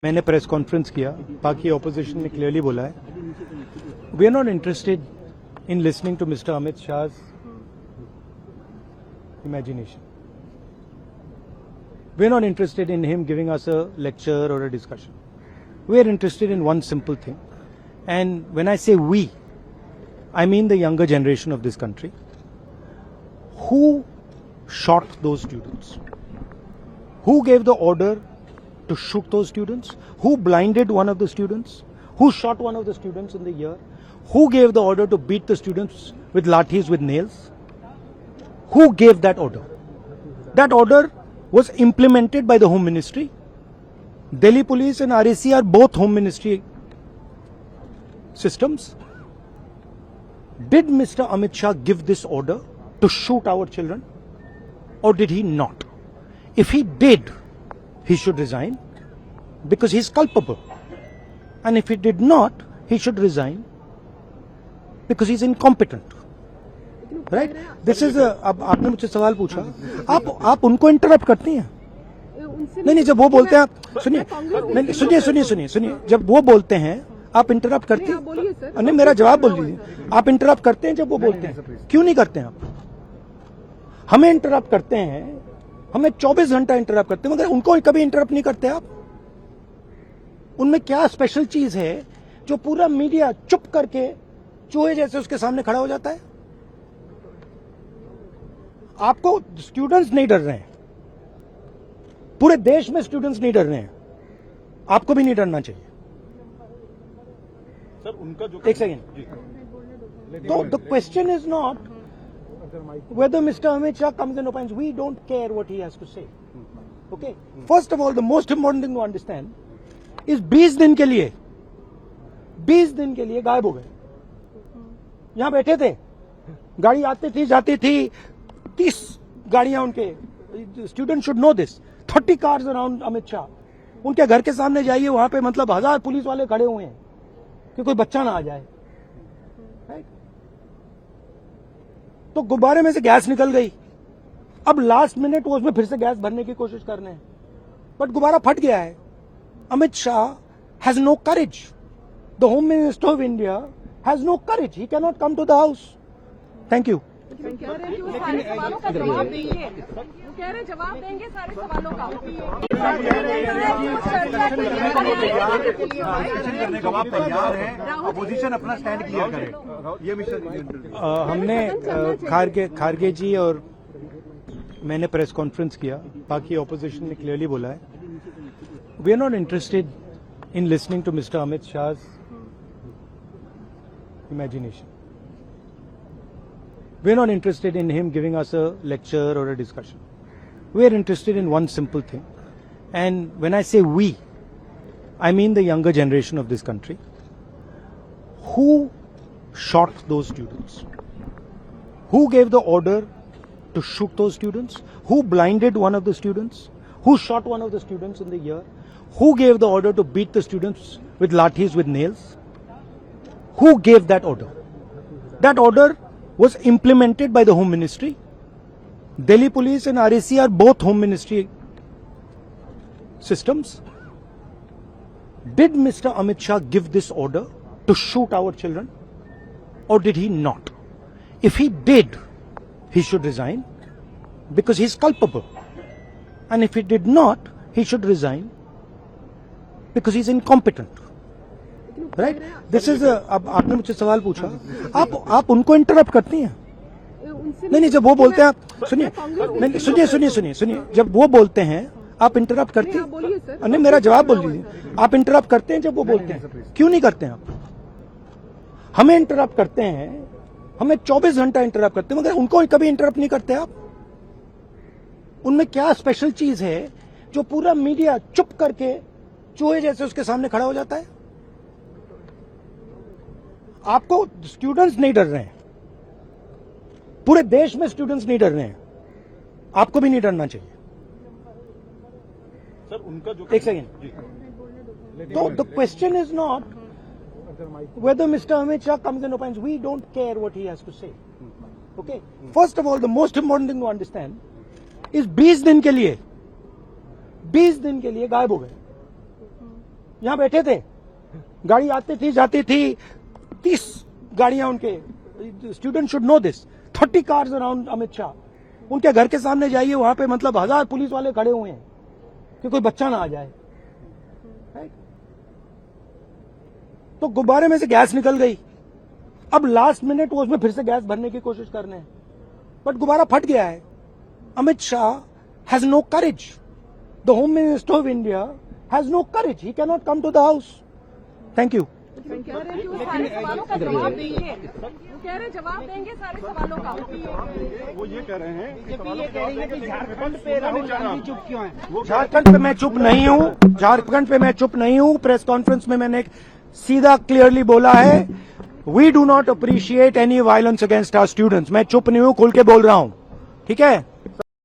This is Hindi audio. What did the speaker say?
मैंने प्रेस कॉन्फ्रेंस किया, बाकी ऑपोजिशन ने क्लियरली बोला है, we are not interested in listening to mister Amit Shah's imagination. We are not interested in him giving us a lecture or a discussion. We are interested in one simple thing. And when I say we, I mean the younger generation of this country. Who shot those students? Who gave the order to shoot those students? Who blinded one of the students? Who shot one of the students in the ear? Who gave the order to beat the students with lathis, with nails? Who gave that order? That order was implemented by the Home Ministry. Delhi Police and RAC are both Home Ministry systems. Did Mr. Amit Shah give this order to shoot our children, or did he not? If he did, he should resign because he is culpable. And if he did not, he should resign because he is incompetent. Right this is अब आपने मुझसे सवाल पूछा, आप उनको इंटरप्ट करती हैं? नहीं, जब वो बोलते हैं सुनिए, जब वो बोलते हैं आप इंटरप्ट करती हैं? नहीं, मेरा जवाब बोल दीजिए। आप इंटरप्ट करते हैं जब वो बोलते हैं? क्यों नहीं करते हैं आप? हमें इंटरप्ट करते हैं, हमें 24 घंटा इंटरप्ट करते हैं, मगर उनको कभी इंटरप्ट नहीं करते आप। उनमें क्या स्पेशल चीज है जो पूरा मीडिया चुप करके चूहे जैसे उसके सामने खड़ा हो जाता है? आपको स्टूडेंट्स नहीं डर रहे हैं, पूरे देश में स्टूडेंट्स नहीं डर रहे हैं, आपको भी नहीं डरना चाहिए। सर उनका जो एक सेकेंड, तो the question is not whether Mr. Amit Shah comes and opines. We don't care what he has to say. Okay? First of all, the most important thing to understand is 20 दिन के लिए गायब हो गए। यहां बैठे थे, गाड़ी आती थी जाती थी, 30 गाड़ियां उनके, student should know this, 30 cars around Amit Shah. उनके घर के सामने जाइए, वहां पे मतलब 1000 पुलिस वाले खड़े हुए हैं कि कोई बच्चा ना आ जाए। तो गुब्बारे में से गैस निकल गई, अब लास्ट मिनट वो उसमें फिर से गैस भरने की कोशिश कर रहे हैं, बट गुब्बारा फट गया है। Amit Shah has no courage, the home minister of India has no courage, he can not come to the house. Thank you. सारे सवालों का जवाब देंगे, वो कह रहे जवाब देंगे सारे सवालों का। जवाब तैयार है, अपोजिशन अपना स्टैंड क्लियर करे, ये मिशन। हमने खारगे जी और मैंने प्रेस कॉन्फ्रेंस किया, बाकी ऑपोजिशन ने क्लियरली बोला है, we are not interested in listening to mister Amit Shah's imagination. We are not interested in him giving us a lecture or a discussion. We are interested in one simple thing. And when I say we, I mean the younger generation of this country. Who shot those students? Who gave the order to shoot those students? Who blinded one of the students? Who shot one of the students in the ear? Who gave the order to beat the students with lathis, with nails? Who gave that order? That order was implemented by the Home Ministry. Delhi Police and RAC are both Home Ministry systems. Did Mr. Amit Shah give this order to shoot our children, or did he not? If he did, he should resign because he is culpable. And if he did not, he should resign because he is incompetent. Right this is अब आपने मुझसे सवाल पूछा, आप उनको इंटरप्ट करती हैं? नहीं, जब वो बोलते हैं आप सुनिए, जब वो बोलते हैं आप इंटरप्ट करती हैं? नहीं, मेरा जवाब बोल दीजिए। आप इंटरप्ट करते हैं जब वो बोलते हैं? क्यों नहीं करते हैं आप? हमें इंटरप्ट करते हैं, हमें 24 घंटा इंटरप्ट करते हैं, मगर उनको कभी इंटरप्ट नहीं करते आप। उनमें क्या स्पेशल चीज है जो पूरा मीडिया चुप करके चूहे जैसे उसके सामने खड़ा हो जाता है? आपको स्टूडेंट्स नहीं डर रहे हैं, पूरे देश में स्टूडेंट्स नहीं डर रहे हैं, आपको भी नहीं डरना चाहिए। सर उनका जो एक सेकेंड, तो the question is not whether Mr. Amit Shah comes and opines. We don't care what he has to say. Okay? First of all, the most important thing to understand is 20 दिन के लिए गायब हो गए। यहाँ बैठे थे, गाड़ी आती थी जाती थी, 30 गाड़ियां उनके, student should know this, 30 cars around Amit Shah. उनके घर के सामने जाइए, वहां पे मतलब 1000 पुलिस वाले खड़े हुए हैं कि कोई बच्चा ना आ जाए। तो गुब्बारे में से गैस निकल गई, अब लास्ट मिनट वो उसमें फिर से गैस भरने की कोशिश कर रहे हैं, बट गुब्बारा फट गया है। Amit Shah has no courage, the home minister of India has no courage, he can not come to the house. Thank you. कह रहे हैं कि वो सारे सवालों का जवाब देंगे, वो कह रहे हैं जवाब देंगे सारे सवालों का। वो ये कह रहे हैं कि झारखंड पे राहुल गांधी चुप क्यों है? झारखंड पे मैं चुप नहीं हूं, झारखंड पे मैं चुप नहीं हूं। प्रेस कॉन्फ्रेंस में मैंने सीधा क्लियरली बोला है, we do not appreciate any violence against our students. मैं चुप नहीं हूं, खुल के बोल रहा हूं, ठीक है।